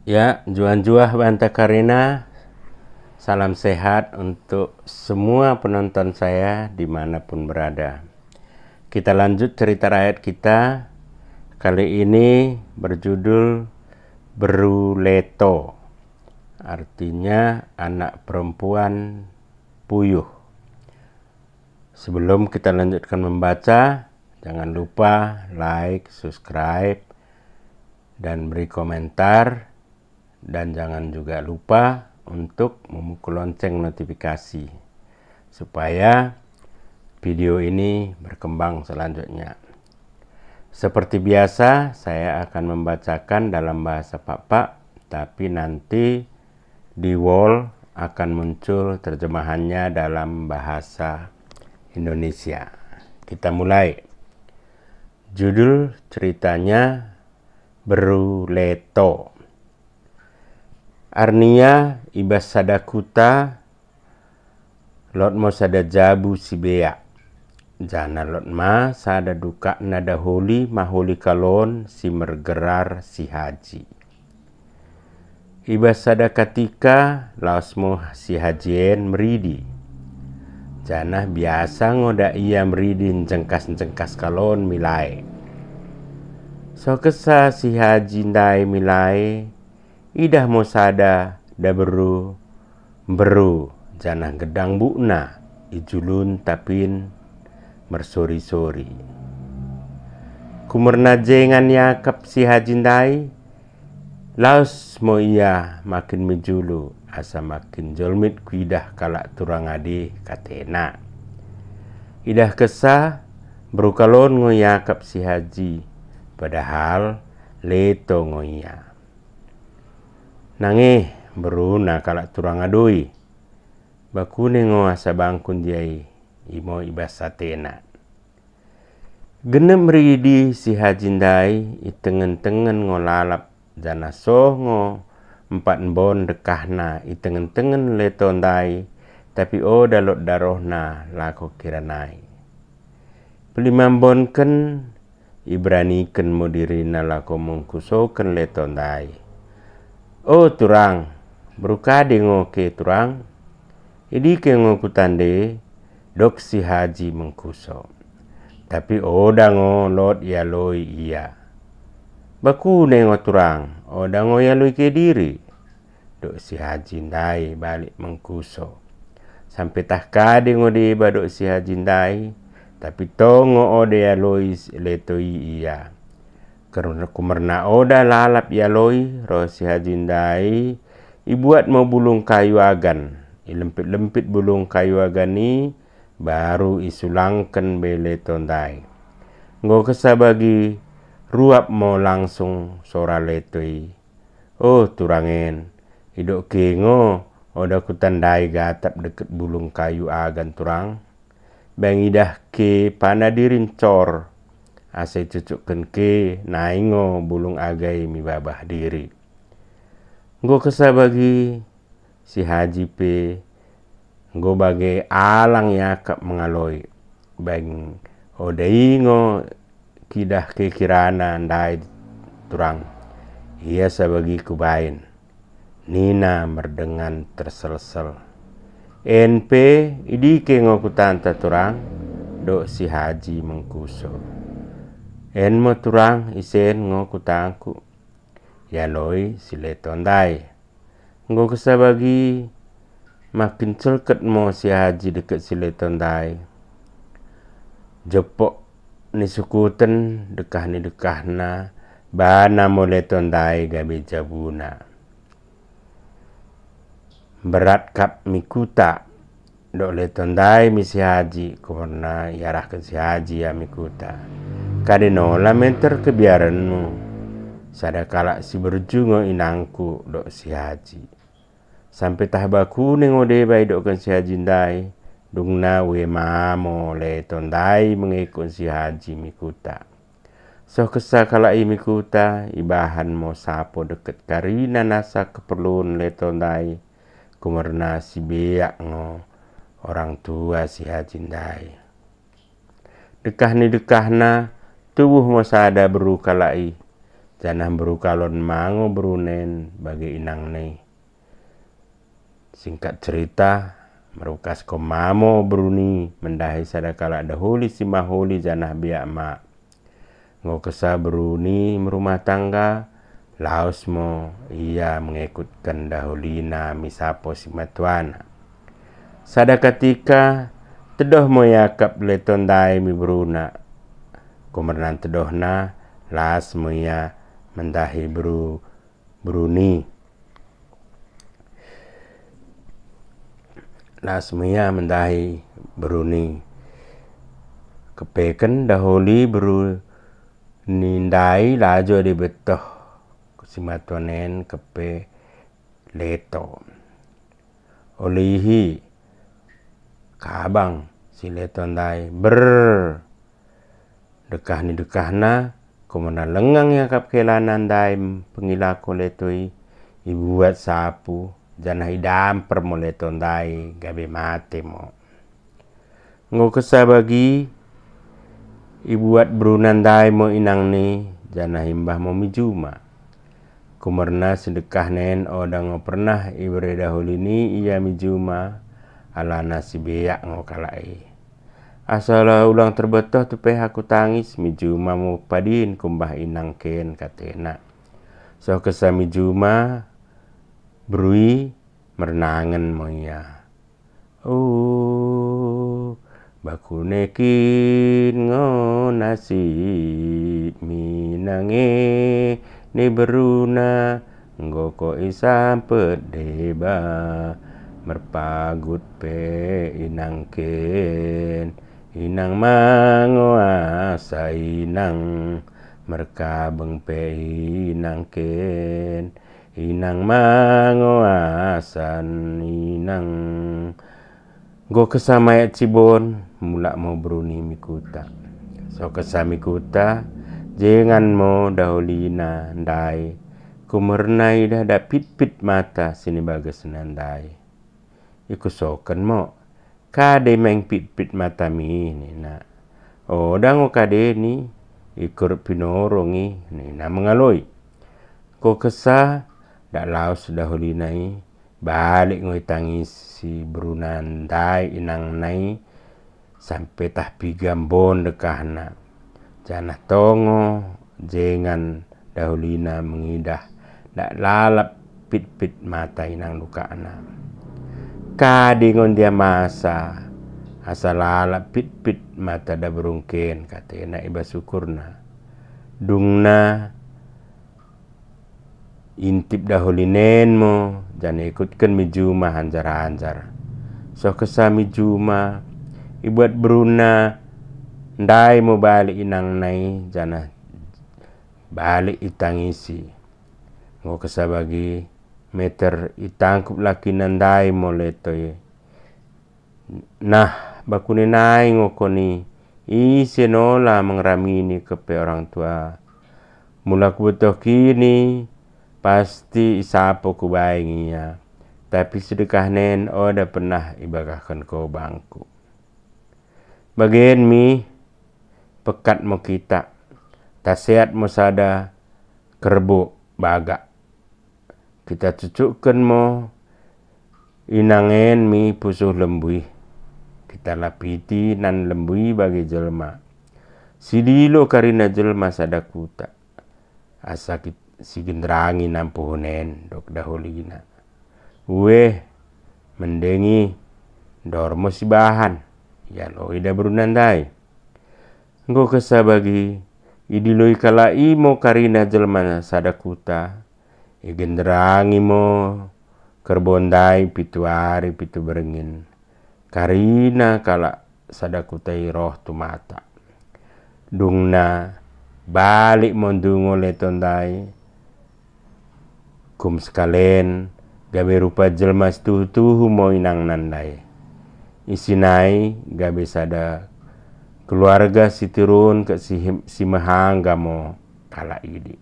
Ya, juan-juah Banta Karina, salam sehat untuk semua penonton saya dimanapun berada. Kita lanjut cerita rakyat kita, kali ini berjudul Beruleto, artinya anak perempuan puyuh. Sebelum kita lanjutkan membaca, jangan lupa like, subscribe, dan beri komentar. Dan jangan juga lupa untuk memukul lonceng notifikasi supaya video ini berkembang selanjutnya. Seperti biasa, saya akan membacakan dalam bahasa Papa, tapi nanti di wall akan muncul terjemahannya dalam bahasa Indonesia. Kita mulai. Judul ceritanya Beruleto. Arnia ibas sadakuta lotmo sada jabu sibea jana lotma sada duka nada holi maholi kalon si mergerar si haji ibas sada katika laosmo si hajien meridi jana biasa ngoda ia meridin jengkas kalon milai so kesa si haji ndai milai idah mosada da beru janah gedang bukna ijulun tapin mersori-sori kumerna jengan yakap si hajindai laos mo iya makin mijulu asa makin jolmit kuidah kalak turang ade katena idah kesah berukalon ngoyakap si haji padahal leto ngoya nange beruna kalak turang adoi bakune ngo asa bangkun diai imo ibas satena genem ridi si hajindai itengen-tengen ngolalap jana songo empat bon dekahna itengen-tengen letondai tapi o dalot darohna lako kiranai pelimambon ken ibraniken modirina lako mungkusoken letondai oh turang, berukade ngoke turang, idi ke ngokutande dok si haji mengkuso. Tapi oda ngolot ya loi iya. Baku nengo turang, oda ngo ya loi ke diri. Dok si haji ndai balik mengkuso. Sampai tah kade ngode ba dok si haji ndai, tapi tongo oda ya loi letoi iya. Karena kumerna oda lalap ya loi rosi hajindai ibuat mau bulung kayu agan ilempit-lempit bulung kayu agan ni baru isulangkan bele tondai ngo kesabagi ruap mau langsung sora letoi oh turangen hidok kengo oda kutandai gatap deket bulung kayu agan turang bang idah ke panadirin cor ase cucukkan ke naingo bulung agai mi babah diri. Nggo kesa bagi si haji pe nggo bagai alang yakap mengaloi. Bang odaingo kidah ke kirana ndai turang. Ia sabagi kubain. Nina merdengan terselsel. NP idike ngo kutanta turang dok si haji mengkuso. En mo turang isen ngo kutangku ya loi sile tondai ngo kesabagi makin celket mo si haji deket sile tondai jepok ni sukuten dekahna bana mo le tondai gabe jabuna berat kap mikuta dok le tondai mi si haji karena yarahkan si haji ya mikuta kade nola menter kebiaranmu sada kalak si berjungo inangku dok si haji sampai tah baku nengode bai dok kan si haji ndai dungna we mamo le tondai mengikut si haji mikuta so kesa kalak i mikuta ibahan mo sapo deket karina nasa keperluan le tondai kumerna si beak ngo orang tua si haji ndai dekahna tubuh mosada beru kalai janah berukalon mango berunen bagi inang nih. Singkat cerita, merukas komamo beruni mendahi sadakala dahuli si mahuli janah biak mak. Ngokesa beruni merumah tangga, laos mo ia mengikutkan dahulina misapo si matuana. Sada ketika tedoh mo yakap leton dai mi beruna. Kumernan tedohna las mo ia mendahi beruni. Las mo ia mendahi beruni. Kepeken dahuli nindai lajo di betoh kusimatonen kepe leto olihi kabang si leto ndai dekah ni dekahna kumana lengang ya kap kelanan dai pengilako letoi ibuat sapu janah idamper mo leto ndai gabe mate mo ngokesa bagi ibuat berunandai mo inang ni janah himbah mo mijuma. Kumerna sedekah nen odang pernah ibere dahulu ni ia mijuma alana si beyak ngokalai. Asal ulang terbetoh tu peh aku tangis mijuma mo padin kumbah inang ken katena. So kesa mijuma berui merenangan mo ia. Oh baku nekin ngonasi minange ni beruna ngoko isampet deba merpagut pe inang ken inang mango asa inang merkabeng pe inang ken inang mango asan inang go kesama cibon mulak mau beruni mikuta. So kesami kuta jangan mo dahulina ndai kumernai dah pit mata sini bagas nandai. Iku sokan mo kade meng pit mata mi ni na. Oh dango kade ni ikur pinorongi ni na mengaloi. Ko kesah dak laos dahulinai balik ngoi tangis si berunan dai inang nai sampai tah pigambon dekahna janah tongo jangan dahulina mengidah dak lalap pit mata inang dukana kadingon dia masa asal lalap pit mata da berungken katena iba syukurna dungna intip dahulinen mo jangan ikutkan mijuma hanjar so kesami juma ibuat beruna ndai mo balik inang nai janah balik itangisi ngo kesabagi meter itangkup laki nandai mo letoy nah bakune nai ngokoni isi nola mengramini kepe orang tua mulak butuh kini pasti isapo ku baingia tapi sedekah nen oda pernah ibagahkan ko bangku bagian mi pekat mo kita tasehat mo sada kerbo baga kita cucukkan mo inangen mi pusuh lembui kita lapiti nan lembui bagi jelma sidilo karina jelma sada kuta asa si gendrangi nampuhunen dok dahulina weh mendengi dormo si bahan ya lo ida berunandai nggo kesabagi idiloi kala imo karina jelma sadakuta igendrangi mo kerbondai pitu hari pitu berengin karina kala sadakutai roh tu mata dungna balik mondungo letondai kum sekalen gabe rupa jelma tuhu mo inang nandai isinai gabe sada keluarga si turun ke si mahangga mo kala idi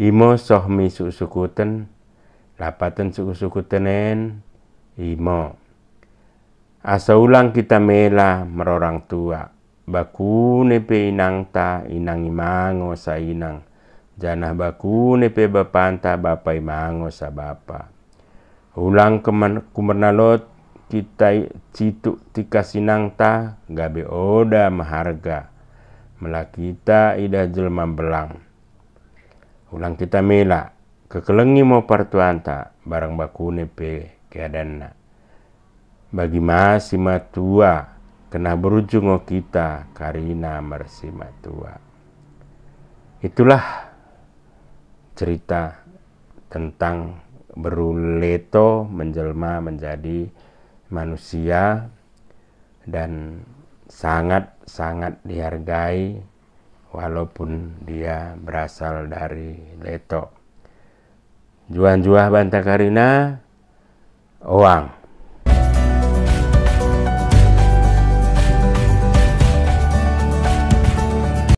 imo sohmi susukuten lapatan susukutenen imo asa ulang kita mela merorang tua baku nepe inang ta inang imango sa inang Janah baku nepe bapanta bapai mango sa bapa. Ulang kumenalot kita citu tika sinang ta gabe oda maharga. Mela kita ida jelma belang. Ulang kita mela kekelengi mau partuanta barang baku nepe keadana. Bagi masih matua kena berujung kita karina mersi matua. Itulah cerita tentang beruleto menjelma menjadi manusia dan sangat-sangat dihargai walaupun dia berasal dari leto. Juan-juah banta karina oang